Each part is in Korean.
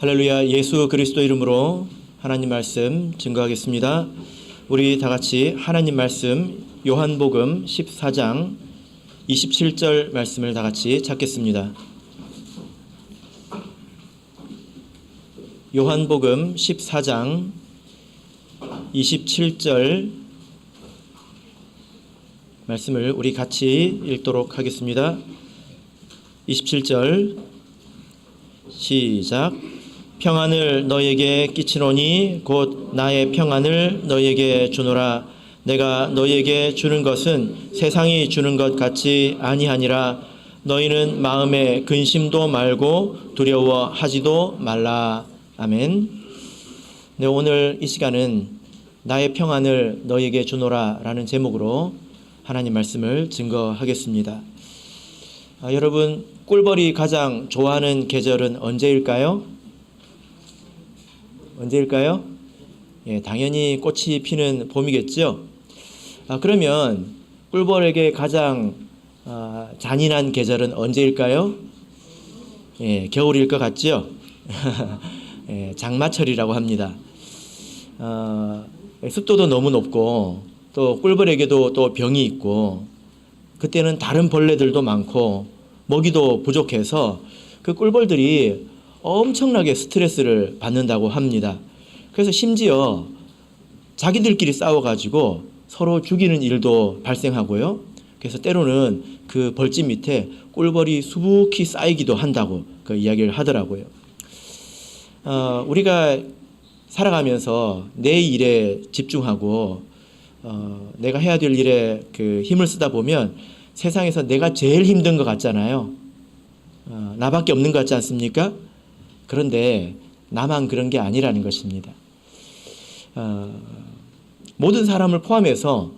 할렐루야. 예수 그리스도 이름으로 하나님 말씀 증거하겠습니다. 우리 다 같이 하나님 말씀 요한복음 14장 27절 말씀을 다 같이 찾겠습니다. 요한복음 14장 27절 말씀을 우리 같이 읽도록 하겠습니다. 27절 시작. 평안을 너희에게 끼치노니 곧 나의 평안을 너희에게 주노라. 내가 너희에게 주는 것은 세상이 주는 것 같지 아니하니라. 너희는 마음에 근심도 말고 두려워하지도 말라. 아멘. 네, 오늘 이 시간은 나의 평안을 너희에게 주노라 라는 제목으로 하나님 말씀을 증거하겠습니다. 여러분, 꿀벌이 가장 좋아하는 계절은 언제일까요? 언제일까요? 예, 당연히 꽃이 피는 봄이겠죠. 그러면 꿀벌에게 가장 잔인한 계절은 언제일까요? 예, 겨울일 것 같죠. 예, 장마철이라고 합니다. 습도도 너무 높고 또 꿀벌에게도 또 병이 있고 그때는 다른 벌레들도 많고 먹이도 부족해서 그 꿀벌들이 엄청나게 스트레스를 받는다고 합니다. 그래서 심지어 자기들끼리 싸워가지고 서로 죽이는 일도 발생하고요. 그래서 때로는 그 벌집 밑에 꿀벌이 수북히 쌓이기도 한다고 그 이야기를 하더라고요. 우리가 살아가면서 내 일에 집중하고 내가 해야 될 일에 그 힘을 쓰다 보면 세상에서 내가 제일 힘든 것 같잖아요. 나밖에 없는 것 같지 않습니까? 그런데 나만 그런 게 아니라는 것입니다. 모든 사람을 포함해서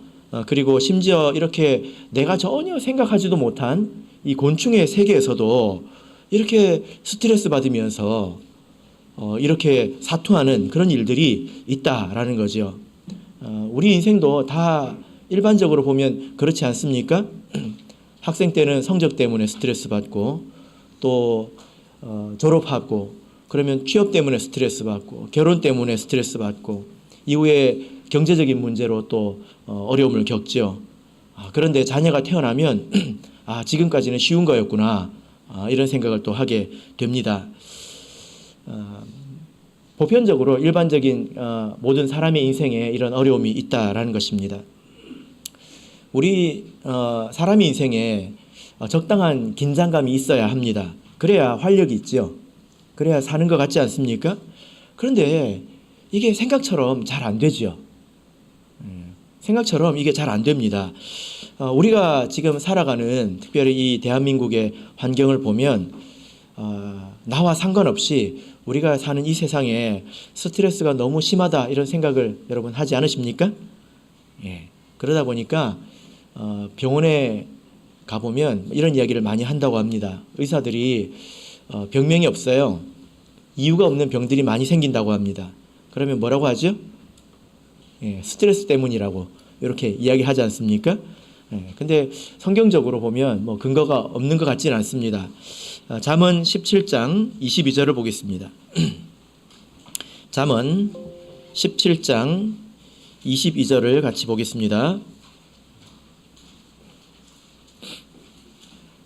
그리고 심지어 이렇게 내가 전혀 생각하지도 못한 이 곤충의 세계에서도 이렇게 스트레스 받으면서 이렇게 사투하는 그런 일들이 있다라는 거죠. 우리 인생도 다 일반적으로 보면 그렇지 않습니까? 학생 때는 성적 때문에 스트레스 받고 또 졸업하고 그러면 취업 때문에 스트레스 받고 결혼 때문에 스트레스 받고 이후에 경제적인 문제로 또 어려움을 겪죠. 그런데 자녀가 태어나면 지금까지는 쉬운 거였구나 이런 생각을 또 하게 됩니다. 보편적으로 일반적인 모든 사람의 인생에 이런 어려움이 있다라는 것입니다. 우리 사람의 인생에 적당한 긴장감이 있어야 합니다. 그래야 활력이 있죠. 그래야 사는 것 같지 않습니까? 그런데 이게 생각처럼 잘 안 되죠. 생각처럼 이게 잘 안 됩니다. 우리가 지금 살아가는 특별히 이 대한민국의 환경을 보면 나와 상관없이 우리가 사는 이 세상에 스트레스가 너무 심하다 이런 생각을 여러분 하지 않으십니까? 예. 그러다 보니까 병원에 가보면 이런 이야기를 많이 한다고 합니다. 의사들이 병명이 없어요. 이유가 없는 병들이 많이 생긴다고 합니다. 그러면 뭐라고 하죠? 예, 스트레스 때문이라고 이렇게 이야기하지 않습니까? 근데 성경적으로 보면 뭐 근거가 없는 것 같지는 않습니다. 잠언 17장 22절을 보겠습니다. 잠언 17장 22절을 같이 보겠습니다.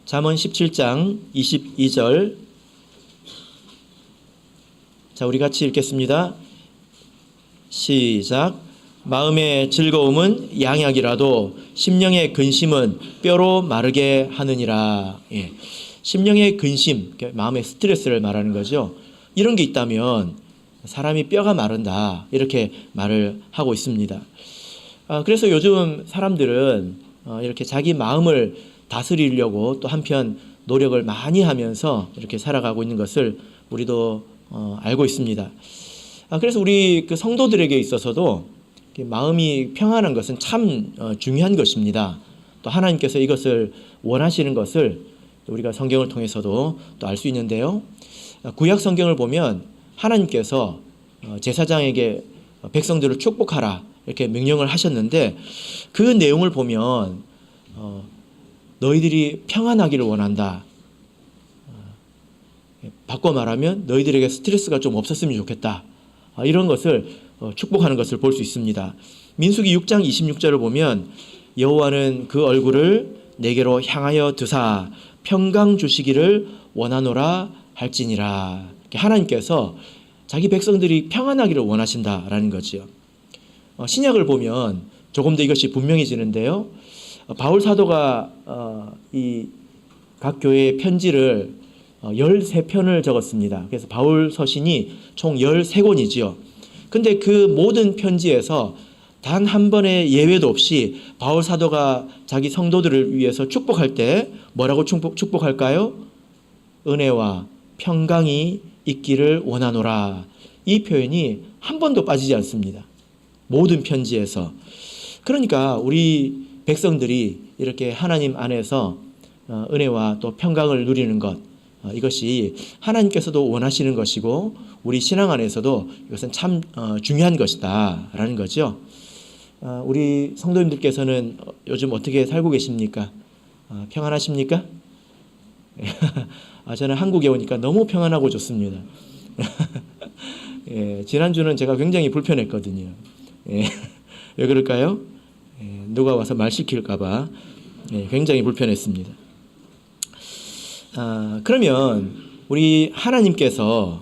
잠언 17장 22절. 자, 우리 같이 읽겠습니다. 시작. 마음의 즐거움은 양약이라도 심령의 근심은 뼈로 마르게 하느니라. 예. 심령의 근심, 마음의 스트레스를 말하는 거죠. 이런 게 있다면 사람이 뼈가 마른다 이렇게 말을 하고 있습니다. 그래서 요즘 사람들은 이렇게 자기 마음을 다스리려고 또 한편 노력을 많이 하면서 이렇게 살아가고 있는 것을 우리도 알고 있습니다. 그래서 우리 그 성도들에게 있어서도 마음이 평안한 것은 참 중요한 것입니다. 또 하나님께서 이것을 원하시는 것을 우리가 성경을 통해서도 또 알 수 있는데요. 구약 성경을 보면 하나님께서 제사장에게 백성들을 축복하라 이렇게 명령을 하셨는데 그 내용을 보면 너희들이 평안하기를 원한다. 바꿔 말하면 너희들에게 스트레스가 좀 없었으면 좋겠다. 이런 것을 축복하는 것을 볼 수 있습니다. 민수기 6장 26절을 보면 여호와는 그 얼굴을 내게로 향하여 드사 평강 주시기를 원하노라 할지니라. 하나님께서 자기 백성들이 평안하기를 원하신다라는 거죠. 신약을 보면 조금 더 이것이 분명해지는데요. 바울 사도가 이 각 교회의 편지를 13편을 적었습니다. 그래서 바울 서신이 총 13권이지요. 근데 그 모든 편지에서 단 한 번의 예외도 없이 바울 사도가 자기 성도들을 위해서 축복할 때 뭐라고 축복할까요? 은혜와 평강이 있기를 원하노라. 이 표현이 한 번도 빠지지 않습니다. 모든 편지에서. 그러니까 우리 백성들이 이렇게 하나님 안에서 은혜와 또 평강을 누리는 것, 이것이 하나님께서도 원하시는 것이고 우리 신앙 안에서도 이것은 참 중요한 것이다 라는 거죠. 우리 성도님들께서는 요즘 어떻게 살고 계십니까? 평안하십니까? 저는 한국에 오니까 너무 평안하고 좋습니다. 예, 지난주는 제가 굉장히 불편했거든요. 예, 왜 그럴까요? 누가 와서 말 시킬까봐 굉장히 불편했습니다. 그러면 우리 하나님께서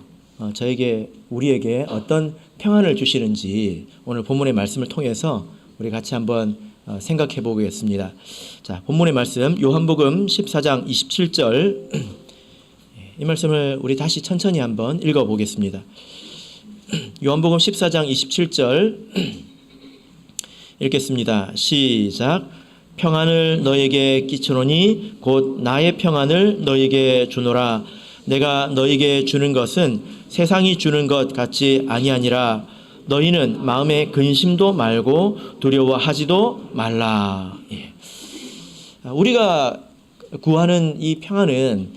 우리에게 어떤 평안을 주시는지 오늘 본문의 말씀을 통해서 우리 같이 한번 생각해 보겠습니다. 자, 본문의 말씀 요한복음 14장 27절 이 말씀을 우리 다시 천천히 한번 읽어 보겠습니다. 요한복음 14장 27절 읽겠습니다. 시작. 평안을 너에게 끼치노니 곧 나의 평안을 너에게 주노라. 내가 너에게 주는 것은 세상이 주는 것 같지 아니하니라. 너희는 마음에 근심도 말고 두려워하지도 말라. 예. 우리가 구하는 이 평안은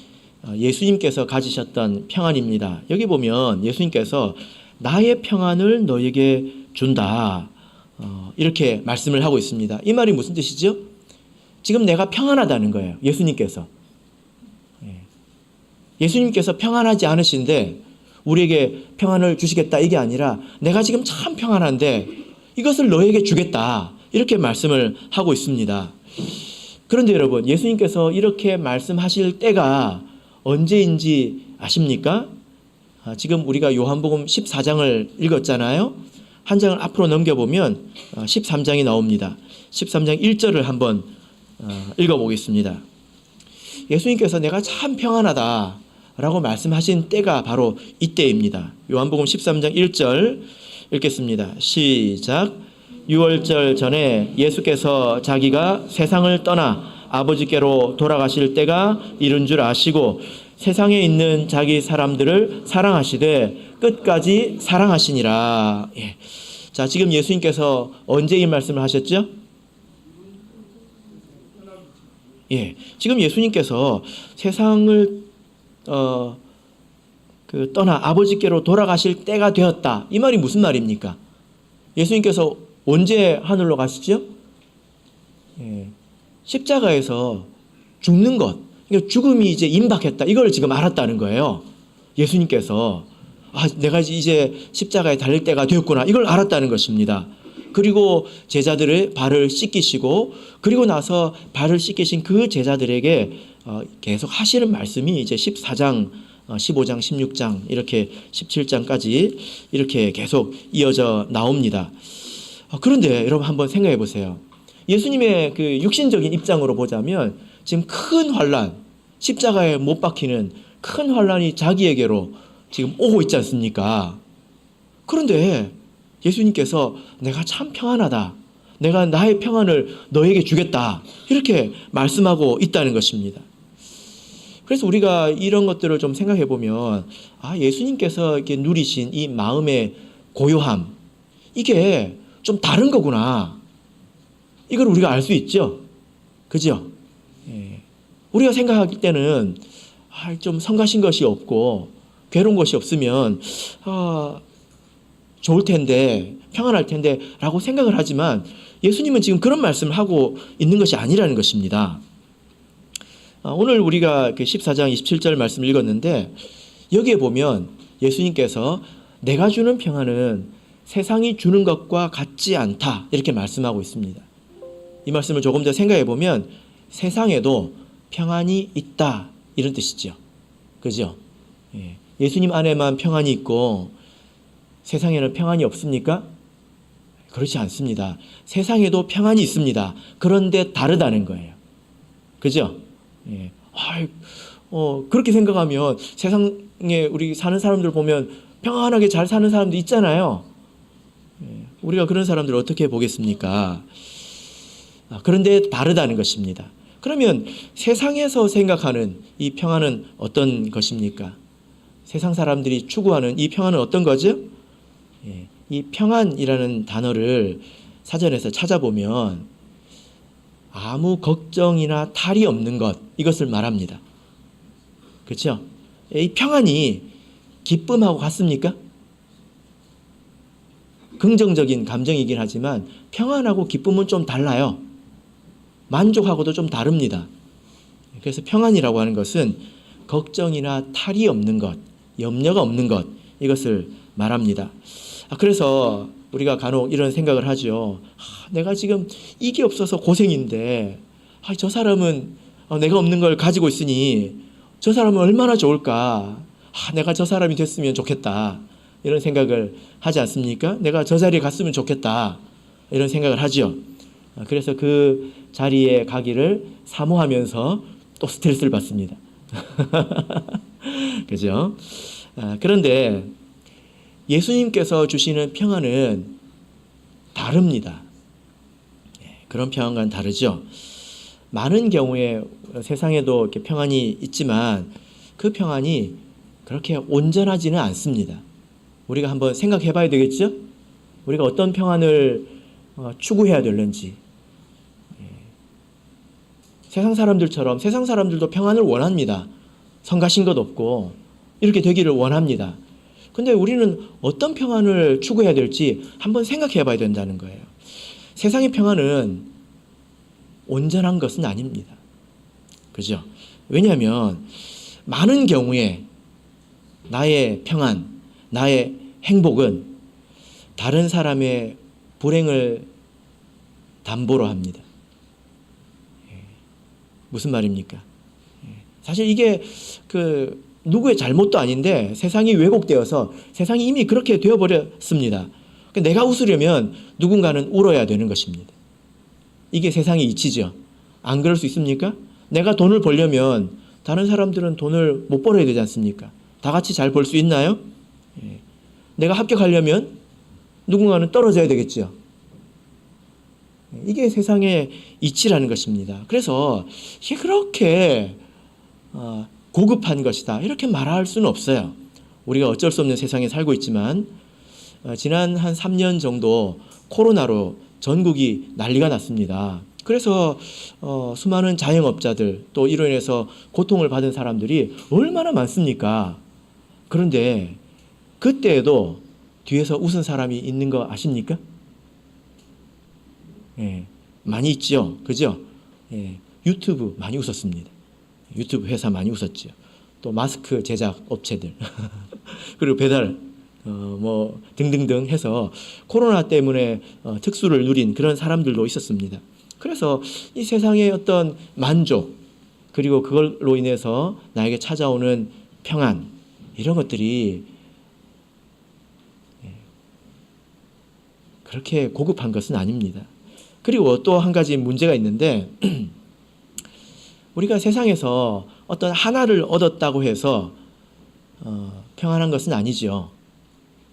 예수님께서 가지셨던 평안입니다. 여기 보면 예수님께서 나의 평안을 너에게 준다. 이렇게 말씀을 하고 있습니다. 이 말이 무슨 뜻이죠? 지금 내가 평안하다는 거예요. 예수님께서. 예수님께서 평안하지 않으신데 우리에게 평안을 주시겠다 이게 아니라 내가 지금 참 평안한데 이것을 너에게 주겠다. 이렇게 말씀을 하고 있습니다. 그런데 여러분, 예수님께서 이렇게 말씀하실 때가 언제인지 아십니까? 지금 우리가 요한복음 14장을 읽었잖아요. 한 장을 앞으로 넘겨보면 13장이 나옵니다. 13장 1절을 한번 읽어보겠습니다. 예수님께서 내가 참 평안하다 라고 말씀하신 때가 바로 이때입니다. 요한복음 13장 1절 읽겠습니다. 시작. 유월절 전에 예수께서 자기가 세상을 떠나 아버지께로 돌아가실 때가 이른 줄 아시고 세상에 있는 자기 사람들을 사랑하시되 끝까지 사랑하시니라. 예. 자, 지금 예수님께서 언제 이 말씀을 하셨죠? 예, 지금 예수님께서 세상을 떠나 아버지께로 돌아가실 때가 되었다. 이 말이 무슨 말입니까? 예수님께서 언제 하늘로 가시죠? 예, 십자가에서 죽는 것, 그러니까 죽음이 이제 임박했다. 이걸 지금 알았다는 거예요. 예수님께서 내가 이제 십자가에 달릴 때가 되었구나. 이걸 알았다는 것입니다. 그리고 제자들의 발을 씻기시고 그리고 나서 발을 씻기신 그 제자들에게 계속 하시는 말씀이 이제 14장, 15장, 16장 이렇게 17장까지 이렇게 계속 이어져 나옵니다. 그런데 여러분 한번 생각해 보세요. 예수님의 그 육신적인 입장으로 보자면 지금 큰 환난, 십자가에 못 박히는 큰 환난이 자기에게로 지금 오고 있지 않습니까? 그런데 예수님께서 내가 참 평안하다. 내가 나의 평안을 너에게 주겠다. 이렇게 말씀하고 있다는 것입니다. 그래서 우리가 이런 것들을 좀 생각해 보면 예수님께서 이렇게 누리신 이 마음의 고요함, 이게 좀 다른 거구나. 이걸 우리가 알 수 있죠. 그죠? 예. 우리가 생각할 때는 좀 성가신 것이 없고 괴로운 것이 없으면 좋을 텐데 평안할 텐데 라고 생각을 하지만 예수님은 지금 그런 말씀을 하고 있는 것이 아니라는 것입니다. 오늘 우리가 14장 27절 말씀을 읽었는데 여기에 보면 예수님께서 내가 주는 평안은 세상이 주는 것과 같지 않다 이렇게 말씀하고 있습니다. 이 말씀을 조금 더 생각해 보면 세상에도 평안이 있다 이런 뜻이죠. 그죠? 예수님 안에만 평안이 있고 세상에는 평안이 없습니까? 그렇지 않습니다. 세상에도 평안이 있습니다. 그런데 다르다는 거예요. 그죠? 그렇게 생각하면 세상에 우리 사는 사람들 보면 평안하게 잘 사는 사람도 있잖아요. 우리가 그런 사람들을 어떻게 보겠습니까? 그런데 다르다는 것입니다. 그러면 세상에서 생각하는 이 평안은 어떤 것입니까? 세상 사람들이 추구하는 이 평안은 어떤 거죠? 이 평안이라는 단어를 사전에서 찾아보면 아무 걱정이나 탈이 없는 것, 이것을 말합니다. 그렇죠? 이 평안이 기쁨하고 같습니까? 긍정적인 감정이긴 하지만 평안하고 기쁨은 좀 달라요. 만족하고도 좀 다릅니다. 그래서 평안이라고 하는 것은 걱정이나 탈이 없는 것, 염려가 없는 것, 이것을 말합니다. 그래서 우리가 간혹 이런 생각을 하죠. 내가 지금 이게 없어서 고생인데 저 사람은 내가 없는 걸 가지고 있으니 저 사람은 얼마나 좋을까. 내가 저 사람이 됐으면 좋겠다. 이런 생각을 하지 않습니까? 내가 저 자리에 갔으면 좋겠다. 이런 생각을 하죠. 그래서 그 자리에 가기를 사모하면서 또 스트레스를 받습니다. 그죠? 그런데 예수님께서 주시는 평안은 다릅니다. 그런 평안과는 다르죠. 많은 경우에 세상에도 이렇게 평안이 있지만 그 평안이 그렇게 온전하지는 않습니다. 우리가 한번 생각해 봐야 되겠죠? 우리가 어떤 평안을 추구해야 되는지. 세상 사람들처럼 세상 사람들도 평안을 원합니다. 성가신 것 없고 이렇게 되기를 원합니다. 근데 우리는 어떤 평안을 추구해야 될지 한번 생각해 봐야 된다는 거예요. 세상의 평안은 온전한 것은 아닙니다. 그죠? 왜냐하면 많은 경우에 나의 평안, 나의 행복은 다른 사람의 불행을 담보로 합니다. 무슨 말입니까? 사실 이게 누구의 잘못도 아닌데 세상이 왜곡되어서 세상이 이미 그렇게 되어버렸습니다. 내가 웃으려면 누군가는 울어야 되는 것입니다. 이게 세상의 이치죠. 안 그럴 수 있습니까? 내가 돈을 벌려면 다른 사람들은 돈을 못 벌어야 되지 않습니까? 다 같이 잘 벌 수 있나요? 내가 합격하려면 누군가는 떨어져야 되겠죠. 이게 세상의 이치라는 것입니다. 그래서 이게 그렇게 고급한 것이다 이렇게 말할 수는 없어요. 우리가 어쩔 수 없는 세상에 살고 있지만 지난 한 3년 정도 코로나로 전국이 난리가 났습니다. 그래서 수많은 자영업자들 또 이로 인해서 고통을 받은 사람들이 얼마나 많습니까? 그런데 그때에도 뒤에서 웃은 사람이 있는 거 아십니까? 많이 있죠. 그죠? 유튜브 많이 웃었습니다. 유튜브 회사 많이 웃었죠. 또 마스크 제작 업체들 그리고 배달 등등등 해서 코로나 때문에 특수를 누린 그런 사람들도 있었습니다. 그래서 이 세상의 어떤 만족 그리고 그걸로 인해서 나에게 찾아오는 평안 이런 것들이 그렇게 고급한 것은 아닙니다. 그리고 또 한 가지 문제가 있는데 우리가 세상에서 어떤 하나를 얻었다고 해서 평안한 것은 아니죠.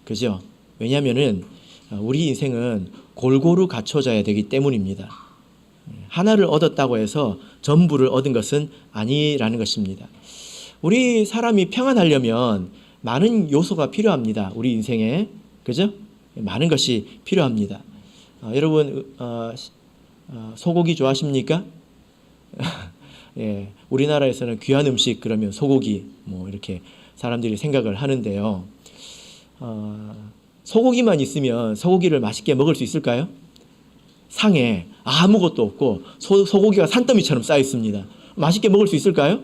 그죠? 왜냐하면은 우리 인생은 골고루 갖춰져야 되기 때문입니다. 하나를 얻었다고 해서 전부를 얻은 것은 아니라는 것입니다. 우리 사람이 평안하려면 많은 요소가 필요합니다. 우리 인생에. 그죠? 많은 것이 필요합니다. 여러분 소고기 좋아하십니까? 예, 우리나라에서는 귀한 음식 그러면 소고기 이렇게 사람들이 생각을 하는데요. 소고기만 있으면 소고기를 맛있게 먹을 수 있을까요? 상에 아무것도 없고 소고기가 산더미처럼 쌓여 있습니다. 맛있게 먹을 수 있을까요?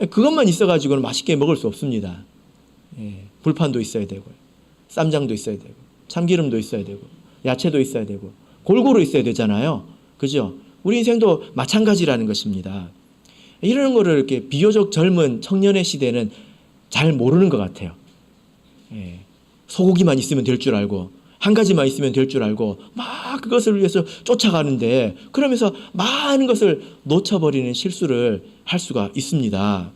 그것만 있어가지고는 맛있게 먹을 수 없습니다. 예, 불판도 있어야 되고요. 쌈장도 있어야 되고, 참기름도 있어야 되고, 야채도 있어야 되고, 골고루 있어야 되잖아요. 그죠? 우리 인생도 마찬가지라는 것입니다. 이런 거를 이렇게 비교적 젊은 청년의 시대는 잘 모르는 것 같아요. 예, 소고기만 있으면 될 줄 알고, 한 가지만 있으면 될 줄 알고, 막 그것을 위해서 쫓아가는데, 그러면서 많은 것을 놓쳐버리는 실수를 할 수가 있습니다.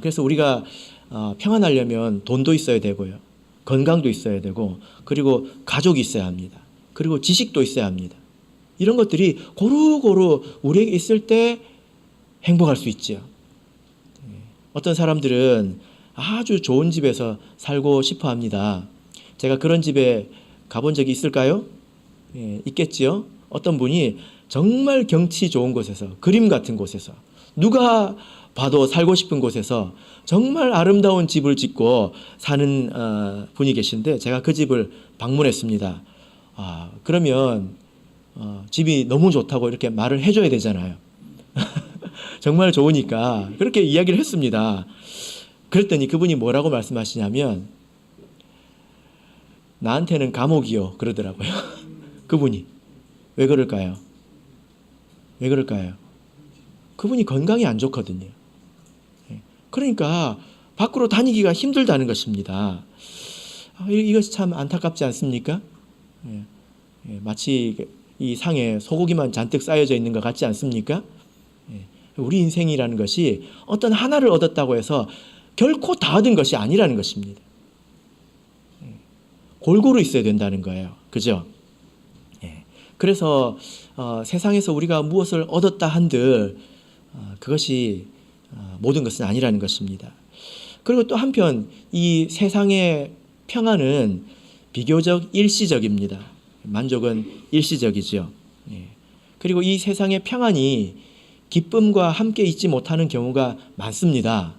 그래서 우리가 평안하려면 돈도 있어야 되고요. 건강도 있어야 되고, 그리고 가족이 있어야 합니다. 그리고 지식도 있어야 합니다. 이런 것들이 고루고루 우리에게 있을 때 행복할 수 있죠. 어떤 사람들은 아주 좋은 집에서 살고 싶어 합니다. 제가 그런 집에 가본 적이 있을까요? 예, 있겠지요. 어떤 분이 정말 경치 좋은 곳에서, 그림 같은 곳에서, 누가 봐도 살고 싶은 곳에서 정말 아름다운 집을 짓고 사는 분이 계신데, 제가 그 집을 방문했습니다. 그러면 집이 너무 좋다고 이렇게 말을 해줘야 되잖아요. 정말 좋으니까 그렇게 이야기를 했습니다. 그랬더니 그분이 뭐라고 말씀하시냐면, 나한테는 감옥이요, 그러더라고요. 그분이. 왜 그럴까요? 왜 그럴까요? 그분이 건강이 안 좋거든요. 그러니까 밖으로 다니기가 힘들다는 것입니다. 이것이 참 안타깝지 않습니까? 마치 이 상에 소고기만 잔뜩 쌓여져 있는 것 같지 않습니까? 우리 인생이라는 것이 어떤 하나를 얻었다고 해서 결코 다 얻은 것이 아니라는 것입니다. 골고루 있어야 된다는 거예요. 그죠? 그래서 세상에서 우리가 무엇을 얻었다 한들 그것이 모든 것은 아니라는 것입니다. 그리고 또 한편 이 세상의 평안은 비교적 일시적입니다. 만족은 일시적이죠. 그리고 이 세상의 평안이 기쁨과 함께 있지 못하는 경우가 많습니다.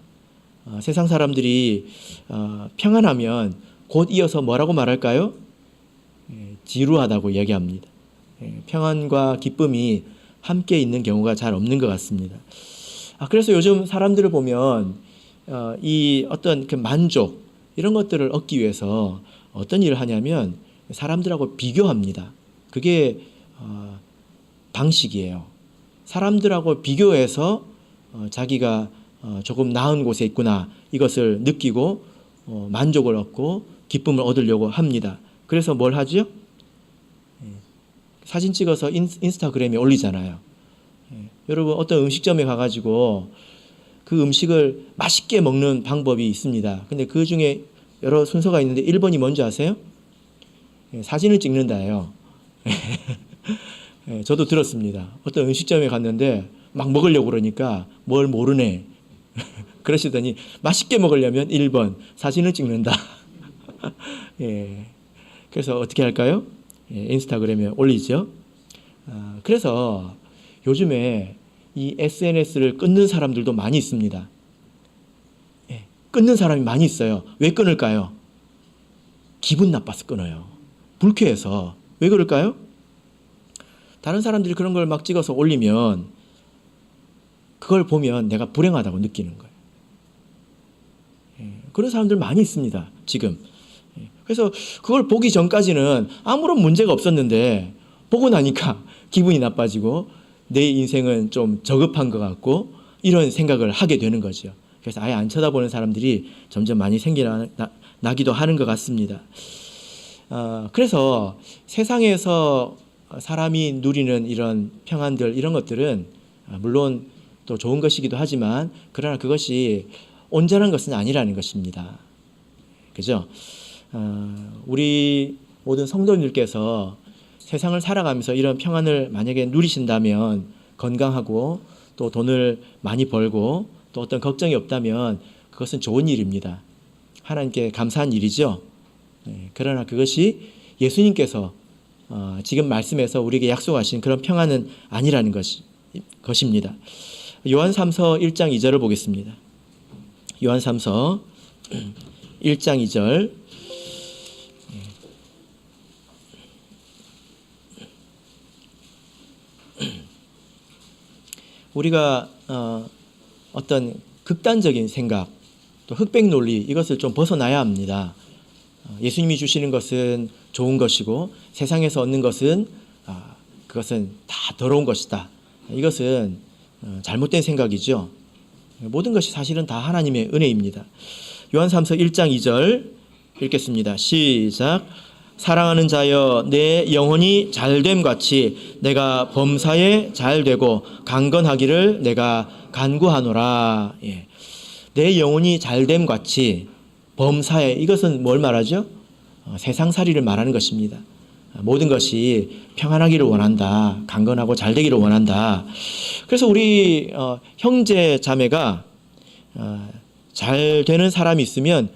세상 사람들이 평안하면 곧 이어서 뭐라고 말할까요? 지루하다고 얘기합니다. 평안과 기쁨이 함께 있는 경우가 잘 없는 것 같습니다. 그래서 요즘 사람들을 보면 이 어떤 그 만족 이런 것들을 얻기 위해서 어떤 일을 하냐면 사람들하고 비교합니다. 그게 방식이에요. 사람들하고 비교해서 자기가 조금 나은 곳에 있구나 이것을 느끼고 만족을 얻고 기쁨을 얻으려고 합니다. 그래서 뭘 하죠? 사진 찍어서 인스타그램에 올리잖아요. 여러분 어떤 음식점에 가가지고 그 음식을 맛있게 먹는 방법이 있습니다. 근데 그 중에 여러 순서가 있는데 1번이 뭔지 아세요? 사진을 찍는다예요. 저도 들었습니다. 어떤 음식점에 갔는데 막 먹으려고 그러니까 뭘 모르네. 그러시더니 맛있게 먹으려면 1번 사진을 찍는다. 그래서 어떻게 할까요? 인스타그램에 올리죠. 그래서 요즘에 이 SNS를 끊는 사람들도 많이 있습니다. 끊는 사람이 많이 있어요. 왜 끊을까요? 기분 나빠서 끊어요. 불쾌해서. 왜 그럴까요? 다른 사람들이 그런 걸 막 찍어서 올리면 그걸 보면 내가 불행하다고 느끼는 거예요. 그런 사람들 많이 있습니다. 지금. 그래서 그걸 보기 전까지는 아무런 문제가 없었는데 보고 나니까 기분이 나빠지고 내 인생은 좀 저급한 것 같고 이런 생각을 하게 되는 거죠. 그래서 아예 안 쳐다보는 사람들이 점점 많이 생겨나기도 하는 것 같습니다. 그래서 세상에서 사람이 누리는 이런 평안들 이런 것들은 물론 또 좋은 것이기도 하지만 그러나 그것이 온전한 것은 아니라는 것입니다. 그죠? 우리 모든 성도님들께서 세상을 살아가면서 이런 평안을 만약에 누리신다면 건강하고 또 돈을 많이 벌고 또 어떤 걱정이 없다면 그것은 좋은 일입니다. 하나님께 감사한 일이죠. 그러나 그것이 예수님께서 지금 말씀에서 우리에게 약속하신 그런 평안은 아니라는 것입니다. 요한3서 1장 2절을 보겠습니다. 요한3서 1장 2절 우리가 어떤 극단적인 생각, 또 흑백 논리, 이것을 좀 벗어나야 합니다. 예수님이 주시는 것은 좋은 것이고 세상에서 얻는 것은 그것은 다 더러운 것이다. 이것은 잘못된 생각이죠. 모든 것이 사실은 다 하나님의 은혜입니다. 요한삼서 1장 2절 읽겠습니다. 시작. 사랑하는 자여, 내 영혼이 잘됨 같이 내가 범사에 잘되고 강건하기를 내가 간구하노라. 예. 내 영혼이 잘됨 같이 범사에, 이것은 뭘 말하죠? 세상살이를 말하는 것입니다. 모든 것이 평안하기를 원한다. 강건하고 잘되기를 원한다. 그래서 우리 형제 자매가 잘 되는 사람이 있으면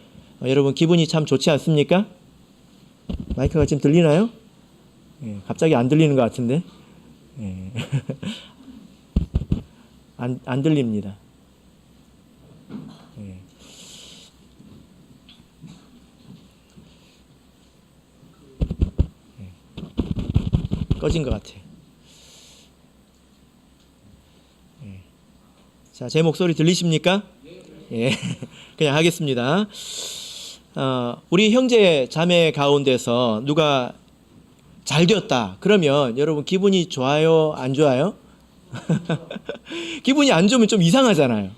여러분 기분이 참 좋지 않습니까? 마이크가 지금 들리나요? 예, 갑자기 안 들리는 것 같은데. 예. 안 들립니다. 예. 꺼진 것 같아요. 예. 자, 제 목소리 들리십니까? 예. 그냥 하겠습니다. 우리 형제 자매 가운데서 누가 잘 되었다 그러면 여러분 기분이 좋아요, 안 좋아요? 기분이 안 좋으면 좀 이상하잖아요.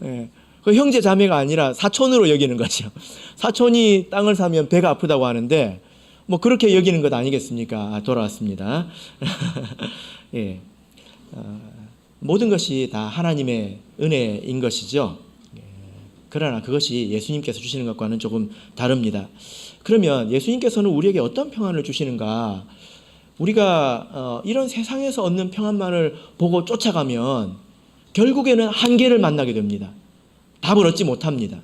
예. 그 형제 자매가 아니라 사촌으로 여기는 거죠. 사촌이 땅을 사면 배가 아프다고 하는데 뭐 그렇게 여기는 것 아니겠습니까? 돌아왔습니다. 예. 모든 것이 다 하나님의 은혜인 것이죠. 그러나 그것이 예수님께서 주시는 것과는 조금 다릅니다. 그러면 예수님께서는 우리에게 어떤 평안을 주시는가? 우리가 이런 세상에서 얻는 평안만을 보고 쫓아가면 결국에는 한계를 만나게 됩니다. 답을 얻지 못합니다.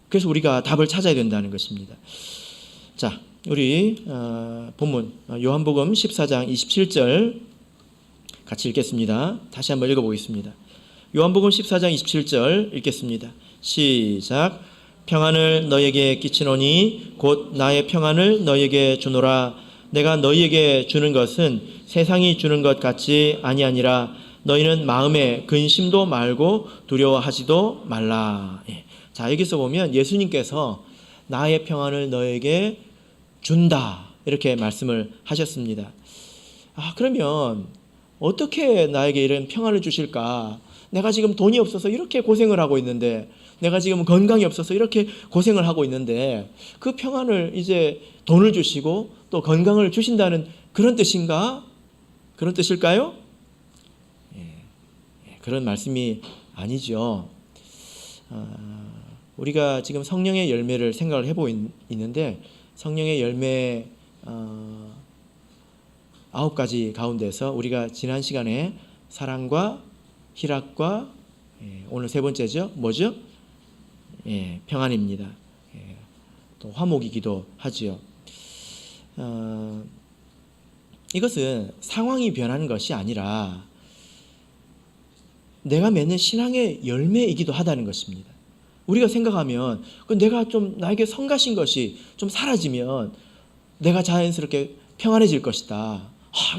그래서 우리가 답을 찾아야 된다는 것입니다. 자, 우리 본문 요한복음 14장 27절 같이 읽겠습니다. 다시 한번 읽어보겠습니다. 요한복음 14장 27절 읽겠습니다. 시작. 평안을 너에게 끼치노니 곧 나의 평안을 너에게 주노라. 내가 너희에게 주는 것은 세상이 주는 것 같이 아니하니라. 너희는 마음에 근심도 말고 두려워하지도 말라. 예. 자, 여기서 보면 예수님께서 나의 평안을 너에게 준다 이렇게 말씀을 하셨습니다. 그러면 어떻게 나에게 이런 평안을 주실까? 내가 지금 돈이 없어서 이렇게 고생을 하고 있는데, 내가 지금 건강이 없어서 이렇게 고생을 하고 있는데 그 평안을 이제 돈을 주시고 또 건강을 주신다는 그런 뜻인가? 그런 뜻일까요? 그런 말씀이 아니죠. 우리가 지금 성령의 열매를 생각을 해보고 있는데 성령의 열매 9가지 가운데서 우리가 지난 시간에 사랑과 희락과 오늘 세 번째죠. 뭐죠? 평안입니다. 또 화목이기도 하지요. 이것은 상황이 변하는 것이 아니라 내가 맺는 신앙의 열매이기도 하다는 것입니다. 우리가 생각하면 내가 좀 나에게 성가신 것이 좀 사라지면 내가 자연스럽게 평안해질 것이다.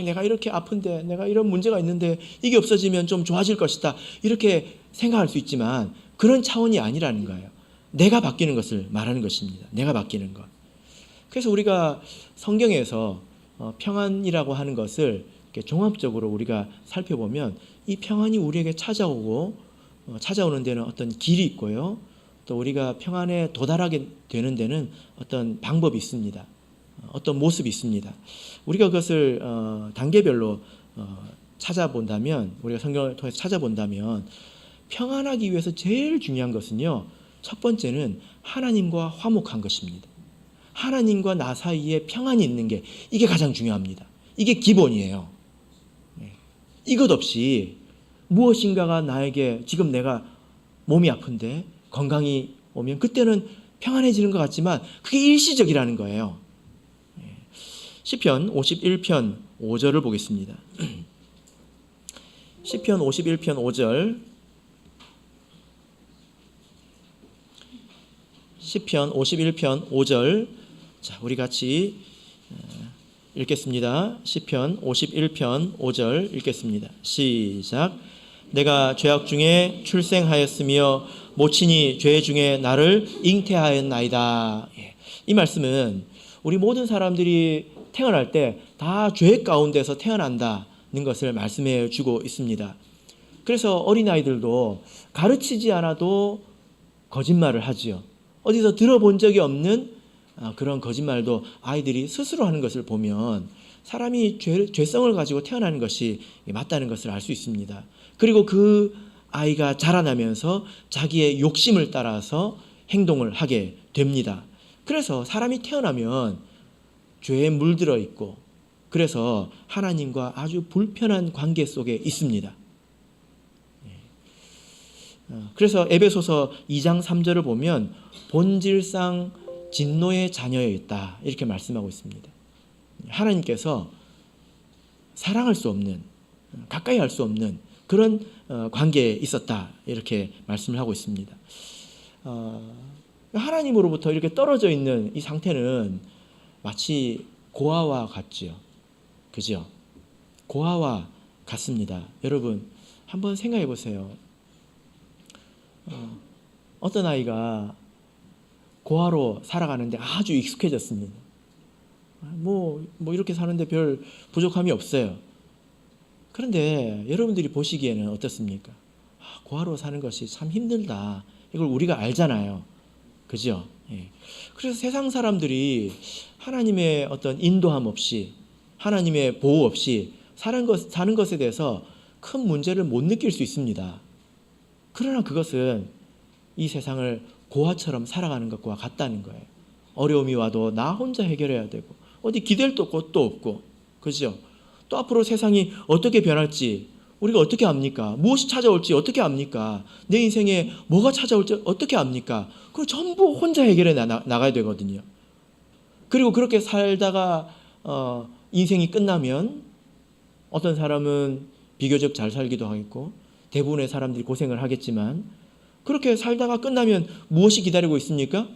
내가 이렇게 아픈데, 내가 이런 문제가 있는데 이게 없어지면 좀 좋아질 것이다. 이렇게 생각할 수 있지만 그런 차원이 아니라는 거예요. 내가 바뀌는 것을 말하는 것입니다. 내가 바뀌는 것. 그래서 우리가 성경에서 평안이라고 하는 것을 이렇게 종합적으로 우리가 살펴보면 이 평안이 우리에게 찾아오고 찾아오는 데는 어떤 길이 있고요. 또 우리가 평안에 도달하게 되는 데는 어떤 방법이 있습니다. 어떤 모습이 있습니다. 우리가 그것을 단계별로 찾아본다면, 우리가 성경을 통해서 찾아본다면 평안하기 위해서 제일 중요한 것은요, 첫 번째는 하나님과 화목한 것입니다. 하나님과 나 사이에 평안이 있는 게, 이게 가장 중요합니다. 이게 기본이에요. 이것 없이 무엇인가가 나에게, 지금 내가 몸이 아픈데 건강이 오면 그때는 평안해지는 것 같지만 그게 일시적이라는 거예요. 시편 51편 5절을 보겠습니다. 시편 51편 5절. 시편 51편 5절. 자, 우리 같이 읽겠습니다. 시편 51편 5절 읽겠습니다. 시작. 내가 죄악 중에 출생하였으며 모친이 죄 중에 나를 잉태하였나이다. 이 말씀은 우리 모든 사람들이 태어날 때 다 죄 가운데서 태어난다는 것을 말씀해 주고 있습니다. 그래서 어린아이들도 가르치지 않아도 거짓말을 하지요. 어디서 들어본 적이 없는 그런 거짓말도 아이들이 스스로 하는 것을 보면 사람이 죄성을 가지고 태어나는 것이 맞다는 것을 알 수 있습니다. 그리고 그 아이가 자라나면서 자기의 욕심을 따라서 행동을 하게 됩니다. 그래서 사람이 태어나면 죄에 물들어 있고 그래서 하나님과 아주 불편한 관계 속에 있습니다. 그래서 에베소서 2장 3절을 보면 본질상 진노의 자녀였다 이렇게 말씀하고 있습니다. 하나님께서 사랑할 수 없는, 가까이 할 수 없는 그런 관계에 있었다 이렇게 말씀을 하고 있습니다. 하나님으로부터 이렇게 떨어져 있는 이 상태는 마치 고아와 같지요. 그죠? 고아와 같습니다. 여러분 한번 생각해 보세요. 어떤 아이가 고아로 살아가는데 아주 익숙해졌습니다. 뭐 이렇게 사는데 별 부족함이 없어요. 그런데 여러분들이 보시기에는 어떻습니까? 고아로 사는 것이 참 힘들다. 이걸 우리가 알잖아요. 그죠? 예. 그래서 세상 사람들이 하나님의 어떤 인도함 없이 하나님의 보호 없이 사는 것에 대해서 큰 문제를 못 느낄 수 있습니다. 그러나 그것은 이 세상을 고아처럼 살아가는 것과 같다는 거예요. 어려움이 와도 나 혼자 해결해야 되고 어디 기댈 곳도 없고 그죠? 또 앞으로 세상이 어떻게 변할지 우리가 어떻게 압니까? 무엇이 찾아올지 어떻게 압니까? 내 인생에 뭐가 찾아올지 어떻게 압니까? 그걸 전부 혼자 해결해 나가야 되거든요. 그리고 그렇게 살다가 인생이 끝나면 어떤 사람은 비교적 잘 살기도 하겠고 대부분의 사람들이 고생을 하겠지만 그렇게 살다가 끝나면 무엇이 기다리고 있습니까?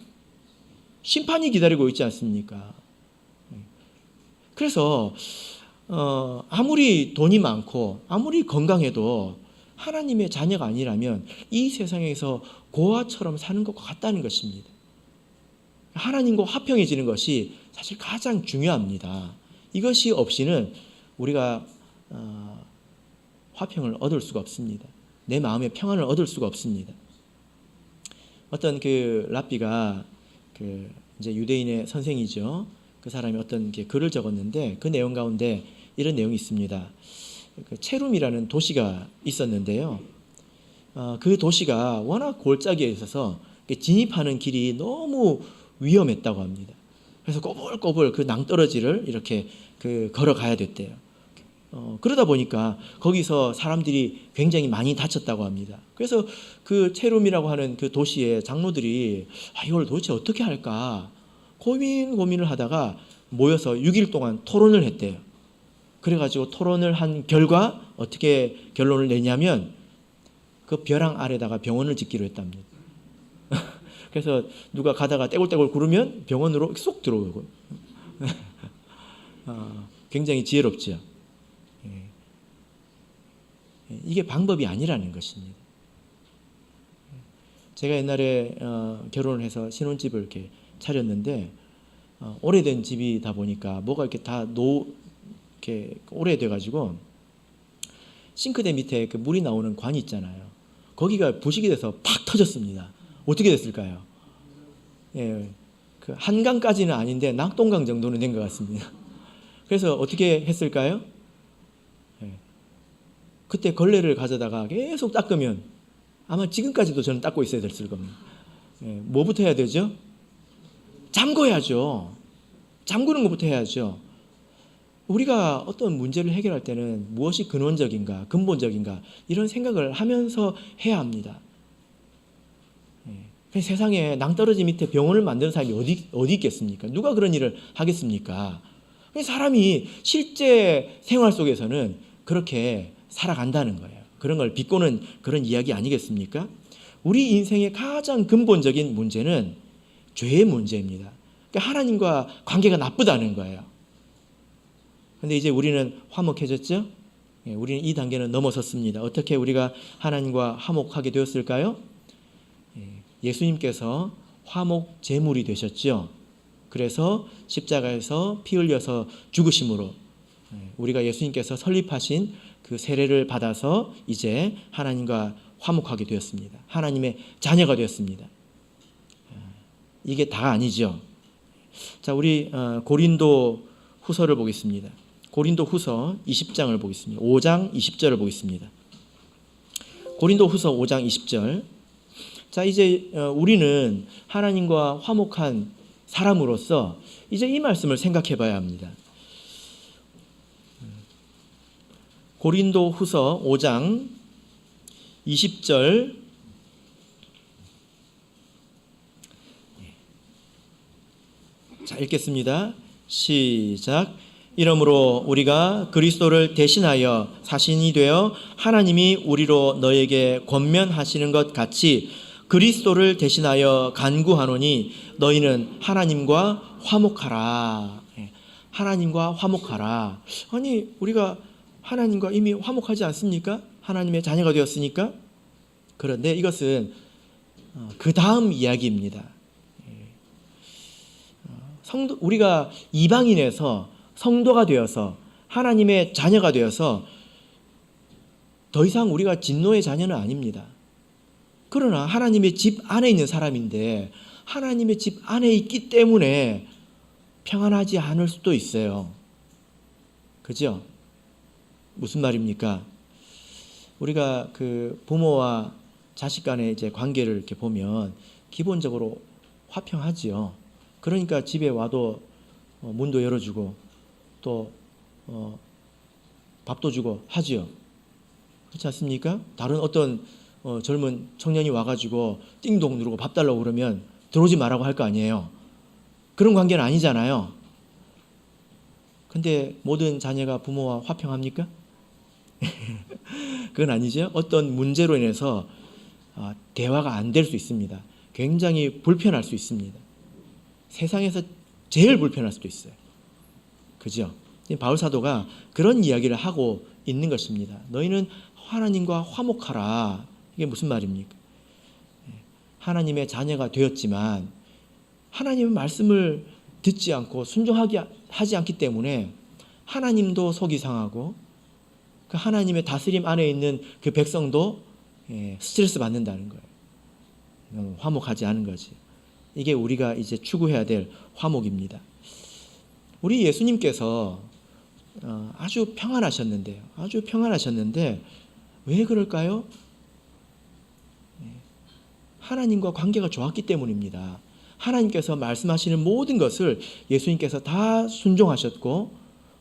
심판이 기다리고 있지 않습니까? 그래서 아무리 돈이 많고 아무리 건강해도 하나님의 자녀가 아니라면 이 세상에서 고아처럼 사는 것과 같다는 것입니다. 하나님과 화평해지는 것이 사실 가장 중요합니다. 이것이 없이는 우리가 화평을 얻을 수가 없습니다. 내 마음의 평안을 얻을 수가 없습니다. 어떤 그 랍비가 이제 유대인의 선생이죠. 그 사람이 어떤 글을 적었는데 그 내용 가운데 이런 내용이 있습니다. 체룸이라는 도시가 있었는데요. 그 도시가 워낙 골짜기에 있어서 진입하는 길이 너무 위험했다고 합니다. 그래서 꼬불꼬불 그 낭떠러지를 이렇게 걸어가야 됐대요. 그러다 보니까 거기서 사람들이 굉장히 많이 다쳤다고 합니다. 그래서 그 체룸이라고 하는 그 도시의 장로들이 이걸 도대체 어떻게 할까 고민을 하다가 모여서 6일 동안 토론을 했대요. 그래가지고 토론을 한 결과 어떻게 결론을 내냐면 그 벼랑 아래다가 병원을 짓기로 했답니다. 그래서 누가 가다가 떼굴떼굴 구르면 병원으로 쏙 들어오고 굉장히 지혜롭죠. 이게 방법이 아니라는 것입니다. 제가 옛날에 결혼을 해서 신혼집을 이렇게 차렸는데 오래된 집이다 보니까 뭐가 이렇게 다 이렇게 오래돼가지고 싱크대 밑에 그 물이 나오는 관이 있잖아요. 거기가 부식이 돼서 팍 터졌습니다. 어떻게 됐을까요? 예, 그 한강까지는 아닌데 낙동강 정도는 된 것 같습니다. 그래서 어떻게 했을까요? 예, 그때 걸레를 가져다가 계속 닦으면 아마 지금까지도 저는 닦고 있어야 됐을 겁니다. 예, 뭐부터 해야 되죠? 잠궈야죠. 잠그는 것부터 해야죠. 우리가 어떤 문제를 해결할 때는 무엇이 근원적인가, 근본적인가 이런 생각을 하면서 해야 합니다. 세상에 낭떠러지 밑에 병원을 만드는 사람이 어디 있겠습니까? 누가 그런 일을 하겠습니까? 사람이 실제 생활 속에서는 그렇게 살아간다는 거예요. 그런 걸 비꼬는 그런 이야기 아니겠습니까? 우리 인생의 가장 근본적인 문제는 죄의 문제입니다. 그러니까 하나님과 관계가 나쁘다는 거예요. 근데 이제 우리는 화목해졌죠? 우리는 이 단계는 넘어섰습니다. 어떻게 우리가 하나님과 화목하게 되었을까요? 예수님께서 화목 제물이 되셨죠. 그래서 십자가에서 피 흘려서 죽으심으로 우리가 예수님께서 설립하신 그 세례를 받아서 이제 하나님과 화목하게 되었습니다. 하나님의 자녀가 되었습니다. 이게 다 아니죠. 자, 우리 고린도 후서를 보겠습니다. 고린도 후서 20장을 보겠습니다. 5장 20절을 보겠습니다. 고린도 후서 5장 20절. 자, 이제 우리는 하나님과 화목한 사람으로서 이제 이 말씀을 생각해 봐야 합니다. 고린도 후서 5장 20절. 자, 읽겠습니다. 시작. 이러므로 우리가 그리스도를 대신하여 사신이 되어 하나님이 우리로 너에게 권면하시는 것 같이 그리스도를 대신하여 간구하노니 너희는 하나님과 화목하라. 하나님과 화목하라. 아니, 우리가 하나님과 이미 화목하지 않습니까? 하나님의 자녀가 되었으니까. 그런데 이것은 그 다음 이야기입니다. 우리가 이방인에서 성도가 되어서 하나님의 자녀가 되어서 더 이상 우리가 진노의 자녀는 아닙니다. 그러나 하나님의 집 안에 있는 사람인데 하나님의 집 안에 있기 때문에 평안하지 않을 수도 있어요. 그죠? 무슨 말입니까? 우리가 그 부모와 자식 간의 이제 관계를 이렇게 보면 기본적으로 화평하지요. 그러니까 집에 와도 문도 열어주고 또 밥도 주고 하지요. 그렇지 않습니까? 다른 어떤 젊은 청년이 와가지고 띵동 누르고 밥 달라고 그러면 들어오지 말라고 할 거 아니에요. 그런 관계는 아니잖아요. 근데 모든 자녀가 부모와 화평합니까? 그건 아니죠. 어떤 문제로 인해서 대화가 안 될 수 있습니다. 굉장히 불편할 수 있습니다. 세상에서 제일 불편할 수도 있어요. 그죠? 바울 사도가 그런 이야기를 하고 있는 것입니다. 너희는 하나님과 화목하라. 이게 무슨 말입니까? 하나님의 자녀가 되었지만 하나님의 말씀을 듣지 않고 순종하지 않기 때문에 하나님도 속이 상하고 그 하나님의 다스림 안에 있는 그 백성도 스트레스 받는다는 거예요. 화목하지 않은 거지. 이게 우리가 이제 추구해야 될 화목입니다. 우리 예수님께서 아주 평안하셨는데요. 아주 평안하셨는데 왜 그럴까요? 하나님과 관계가 좋았기 때문입니다. 하나님께서 말씀하시는 모든 것을 예수님께서 다 순종하셨고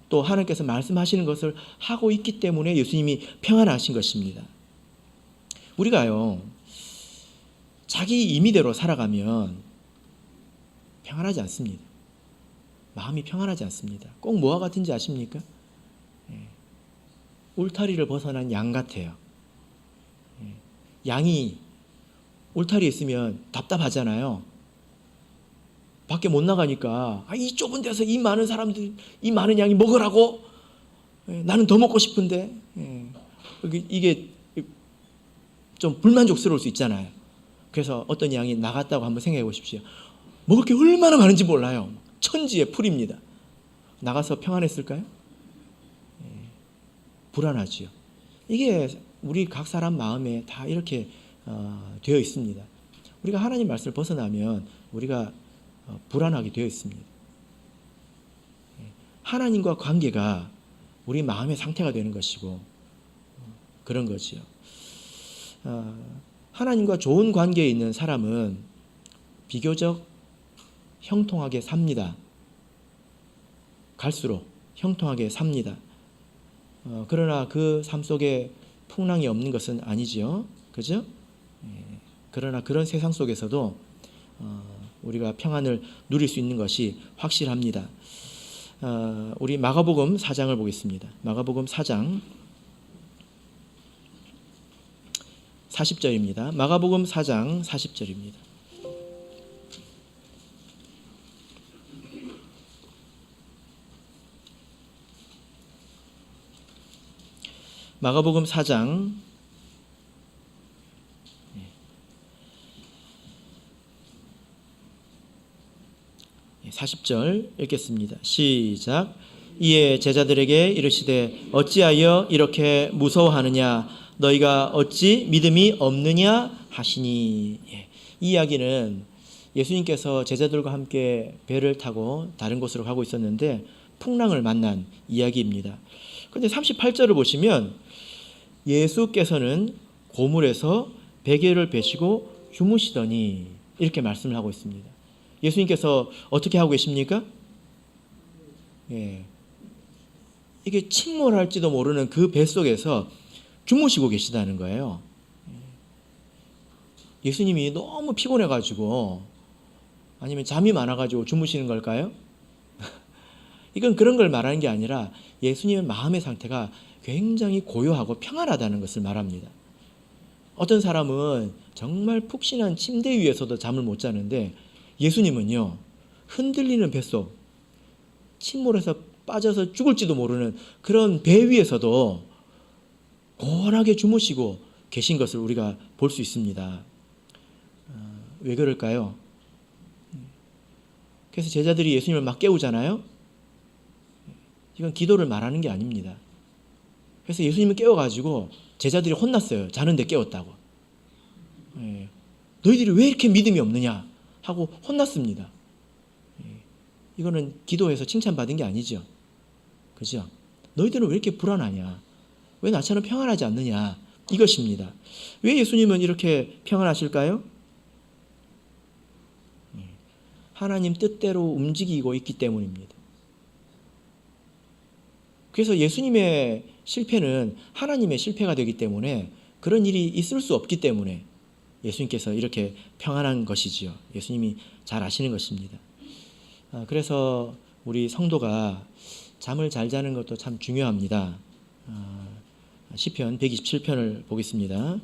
또 하나님께서 말씀하시는 것을 하고 있기 때문에 예수님이 평안하신 것입니다. 우리가요, 자기 임의대로 살아가면 평안하지 않습니다. 마음이 평안하지 않습니다. 꼭 뭐와 같은지 아십니까? 울타리를 벗어난 양 같아요. 양이 울타리에 있으면 답답하잖아요. 밖에 못 나가니까 이 좁은 데서 이 많은 사람들, 이 많은 양이 먹으라고? 나는 더 먹고 싶은데 이게 좀 불만족스러울 수 있잖아요. 그래서 어떤 양이 나갔다고 한번 생각해 보십시오. 먹을 게 얼마나 많은지 몰라요. 천지의 풀입니다. 나가서 평안했을까요? 불안하지요. 이게 우리 각 사람 마음에 다 이렇게 되어 있습니다. 우리가 하나님 말씀을 벗어나면 우리가 불안하게 되어 있습니다. 하나님과 관계가 우리 마음의 상태가 되는 것이고 그런 거지요. 하나님과 좋은 관계에 있는 사람은 비교적 형통하게 삽니다. 갈수록 형통하게 삽니다. 그러나 그 삶 속에 풍랑이 없는 것은 아니지요. 그죠? 그러나 그런 세상 속에서도 우리가 평안을 누릴 수 있는 것이 확실합니다. 우리 마가복음 4장을 보겠습니다. 마가복음 4장 40절입니다. 마가복음 4장 40절입니다. 마가복음 4장 40절 읽겠습니다. 시작. 이에 제자들에게 이르시되 어찌하여 이렇게 무서워하느냐 너희가 어찌 믿음이 없느냐 하시니. 이 이야기는 예수님께서 제자들과 함께 배를 타고 다른 곳으로 가고 있었는데 풍랑을 만난 이야기입니다. 그런데 38절을 보시면 예수께서는 고물에서 베개를 베시고 주무시더니 이렇게 말씀을 하고 있습니다. 예수님께서 어떻게 하고 계십니까? 이게 침몰할지도 모르는 그 뱃속에서 주무시고 계시다는 거예요. 예수님이 너무 피곤해가지고 아니면 잠이 많아가지고 주무시는 걸까요? 이건 그런 걸 말하는 게 아니라 예수님의 마음의 상태가 굉장히 고요하고 평안하다는 것을 말합니다. 어떤 사람은 정말 푹신한 침대 위에서도 잠을 못 자는데 예수님은요, 흔들리는 뱃속, 침몰에서 빠져서 죽을지도 모르는 그런 배 위에서도 고원하게 주무시고 계신 것을 우리가 볼 수 있습니다. 왜 그럴까요? 그래서 제자들이 예수님을 막 깨우잖아요. 이건 기도를 말하는 게 아닙니다. 그래서 예수님을 깨워가지고 제자들이 혼났어요. 자는데 깨웠다고. 너희들이 왜 이렇게 믿음이 없느냐 하고 혼났습니다. 이거는 기도해서 칭찬받은 게 아니죠. 그죠? 너희들은 왜 이렇게 불안하냐? 왜 나처럼 평안하지 않느냐? 이것입니다. 왜 예수님은 이렇게 평안하실까요? 하나님 뜻대로 움직이고 있기 때문입니다. 그래서 예수님의 실패는 하나님의 실패가 되기 때문에 그런 일이 있을 수 없기 때문에 예수님께서 이렇게 평안한 것이지요. 예수님이 잘 아시는 것입니다. 그래서 우리 성도가 잠을 잘 자는 것도 참 중요합니다. 시편 127편을 보겠습니다.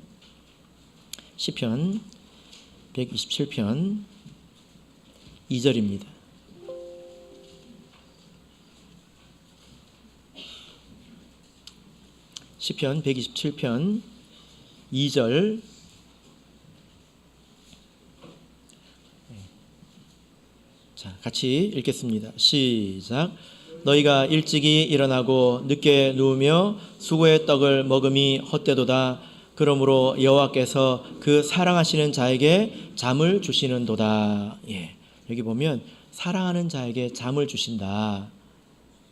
시편 127편 2절입니다. 시편 127편 2절. 자, 같이 읽겠습니다. 시작. 너희가 일찍이 일어나고 늦게 누우며 수고의 떡을 먹음이 헛되도다. 그러므로 여호와께서 그 사랑하시는 자에게 잠을 주시는도다. 여기 보면 사랑하는 자에게 잠을 주신다.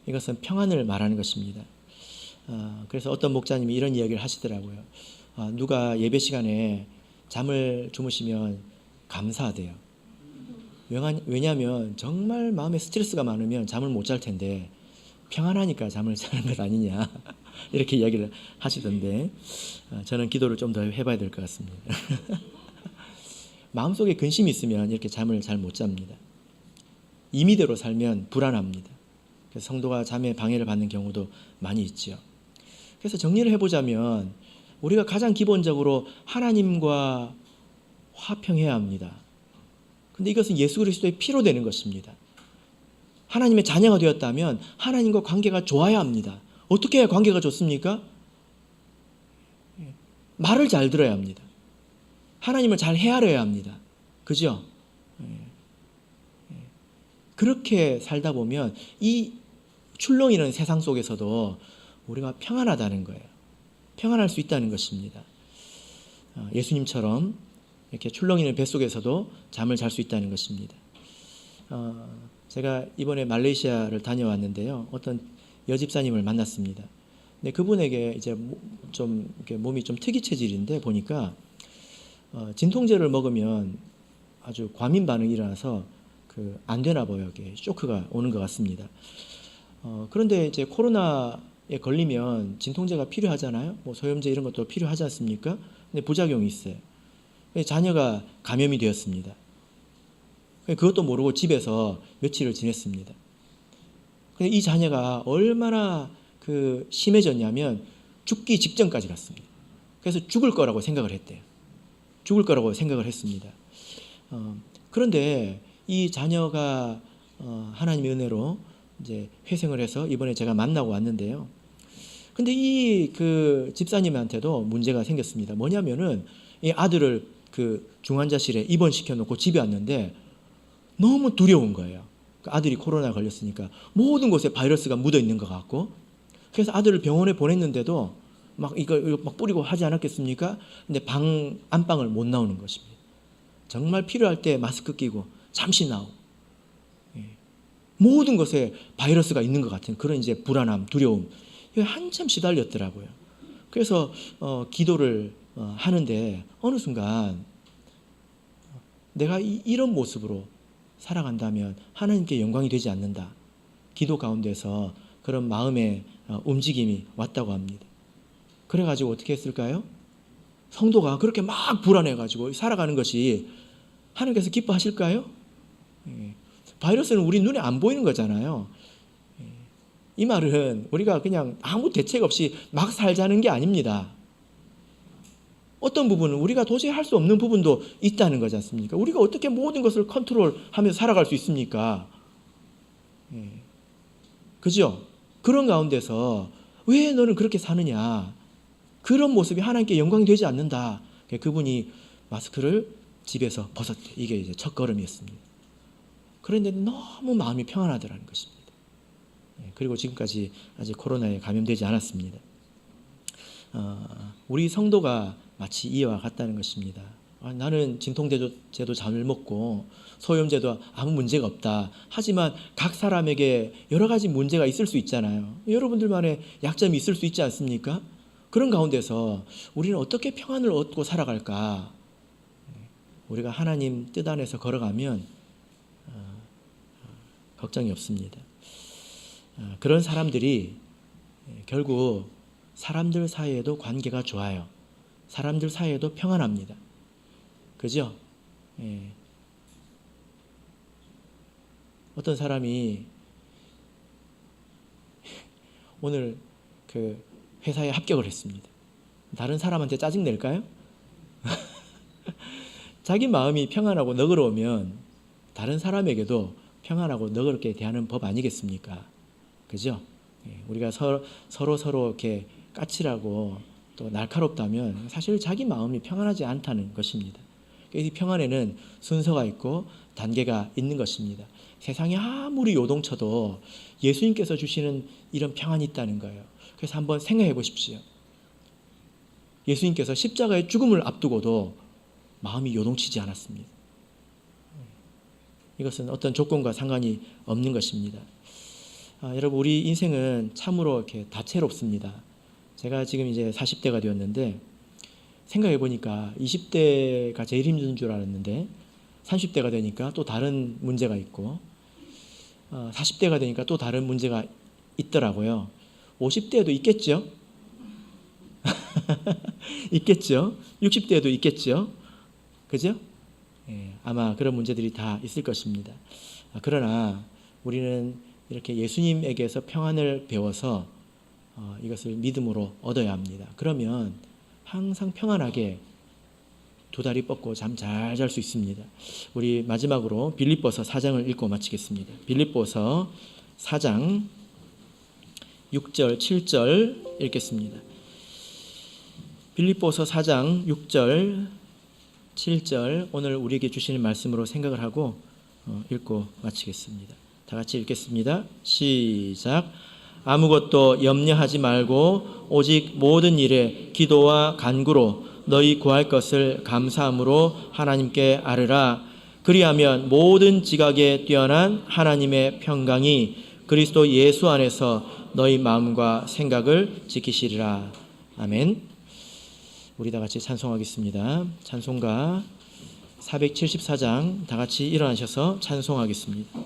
이것은 평안을 말하는 것입니다. 그래서 어떤 목사님이 이런 이야기를 하시더라고요. 누가 예배 시간에 잠을 주무시면 감사하대요. 왜냐하면 정말 마음에 스트레스가 많으면 잠을 못 잘 텐데 평안하니까 잠을 자는 것 아니냐 이렇게 이야기를 하시던데 저는 기도를 좀 더 해봐야 될 것 같습니다. 마음속에 근심이 있으면 이렇게 잠을 잘 못 잡니다. 임의대로 살면 불안합니다. 그래서 성도가 잠에 방해를 받는 경우도 많이 있죠. 그래서 정리를 해보자면 우리가 가장 기본적으로 하나님과 화평해야 합니다. 근데 이것은 예수 그리스도의 피로 되는 것입니다. 하나님의 자녀가 되었다면 하나님과 관계가 좋아야 합니다. 어떻게 해야 관계가 좋습니까? 말을 잘 들어야 합니다. 하나님을 잘 헤아려야 합니다. 그죠? 그렇게 살다 보면 이 출렁이는 세상 속에서도 우리가 평안하다는 거예요. 평안할 수 있다는 것입니다. 예수님처럼 이렇게 출렁이는 뱃속에서도 잠을 잘 수 있다는 것입니다. 제가 이번에 말레이시아를 다녀왔는데요. 어떤 여집사님을 만났습니다. 근데 그분에게 이제 좀 이렇게 몸이 좀 특이 체질인데 보니까 진통제를 먹으면 아주 과민 반응이 일어나서 안 되나 봐요. 이게 쇼크가 오는 것 같습니다. 그런데 이제 코로나에 걸리면 진통제가 필요하잖아요. 뭐 소염제 이런 것도 필요하지 않습니까? 근데 부작용이 있어요. 자녀가 감염이 되었습니다. 그것도 모르고 집에서 며칠을 지냈습니다. 근데 이 자녀가 얼마나 심해졌냐면 죽기 직전까지 갔습니다. 그래서 죽을 거라고 생각을 했대요. 죽을 거라고 생각을 했습니다. 그런데 이 자녀가 하나님의 은혜로 이제 회생을 해서 이번에 제가 만나고 왔는데요. 근데 이 그 집사님한테도 문제가 생겼습니다. 뭐냐면은 이 아들을 그 중환자실에 입원시켜 놓고 집에 왔는데 너무 두려운 거예요. 그 아들이 코로나 걸렸으니까 모든 곳에 바이러스가 묻어 있는 것 같고, 그래서 아들을 병원에 보냈는데도 막 이걸 막 뿌리고 하지 않았겠습니까? 근데 안방을 못 나오는 것입니다. 정말 필요할 때 마스크 끼고 잠시 나오고, 모든 것에 바이러스가 있는 것 같은 그런 이제 불안함, 두려움, 이게 한참 시달렸더라고요. 그래서 기도를 하는데 어느 순간 내가 이런 모습으로 살아간다면 하나님께 영광이 되지 않는다. 기도 가운데서 그런 마음의 움직임이 왔다고 합니다. 그래가지고 어떻게 했을까요? 성도가 그렇게 막 불안해가지고 살아가는 것이 하나님께서 기뻐하실까요? 바이러스는 우리 눈에 안 보이는 거잖아요. 이 말은 우리가 그냥 아무 대책 없이 막 살자는 게 아닙니다. 어떤 부분은 우리가 도저히 할 수 없는 부분도 있다는 거지 않습니까? 우리가 어떻게 모든 것을 컨트롤하면서 살아갈 수 있습니까? 그죠? 그런 가운데서 왜 너는 그렇게 사느냐? 그런 모습이 하나님께 영광이 되지 않는다. 그분이 마스크를 집에서 벗었대. 이게 이제 첫 걸음이었습니다. 그런데 너무 마음이 평안하더라는 것입니다. 그리고 지금까지 아직 코로나에 감염되지 않았습니다. 우리 성도가 마치 이와 같다는 것입니다. 나는 진통제도 잘 먹고 소염제도 아무 문제가 없다. 하지만 각 사람에게 여러 가지 문제가 있을 수 있잖아요. 여러분들만의 약점이 있을 수 있지 않습니까? 그런 가운데서 우리는 어떻게 평안을 얻고 살아갈까? 우리가 하나님 뜻 안에서 걸어가면 걱정이 없습니다. 그런 사람들이 결국 사람들 사이에도 관계가 좋아요. 사람들 사이에도 평안합니다. 그죠? 어떤 사람이 오늘 그 회사에 합격을 했습니다. 다른 사람한테 짜증 낼까요? 자기 마음이 평안하고 너그러우면 다른 사람에게도 평안하고 너그럽게 대하는 법 아니겠습니까? 그죠? 우리가 서로 이렇게 까칠하고 또 날카롭다면 사실 자기 마음이 평안하지 않다는 것입니다. 이 평안에는 순서가 있고 단계가 있는 것입니다. 세상에 아무리 요동쳐도 예수님께서 주시는 이런 평안이 있다는 거예요. 그래서 한번 생각해 보십시오. 예수님께서 십자가의 죽음을 앞두고도 마음이 요동치지 않았습니다. 이것은 어떤 조건과 상관이 없는 것입니다. 여러분, 우리 인생은 참으로 이렇게 다채롭습니다. 제가 지금 이제 40대가 되었는데 생각해 보니까 20대가 제일 힘든 줄 알았는데 30대가 되니까 또 다른 문제가 있고 40대가 되니까 또 다른 문제가 있더라고요. 50대에도 있겠죠? 있겠죠? 60대에도 있겠죠? 그죠? 아마 그런 문제들이 다 있을 것입니다. 그러나 우리는 이렇게 예수님에게서 평안을 배워서 이것을 믿음으로 얻어야 합니다. 그러면 항상 평안하게 두 다리 뻗고 잠 잘 잘 수 있습니다. 우리 마지막으로 빌립보서 4장을 읽고 마치겠습니다. 빌립보서 4장 6절 7절 읽겠습니다. 빌립보서 4장 6절 7절 오늘 우리에게 주시는 말씀으로 생각을 하고 읽고 마치겠습니다. 다 같이 읽겠습니다. 시작. 아무것도 염려하지 말고 오직 모든 일에 기도와 간구로 너희 구할 것을 감사함으로 하나님께 아뢰라. 그리하면 모든 지각에 뛰어난 하나님의 평강이 그리스도 예수 안에서 너희 마음과 생각을 지키시리라. 아멘. 우리 다 같이 찬송하겠습니다. 찬송가 474장 다 같이 일어나셔서 찬송하겠습니다.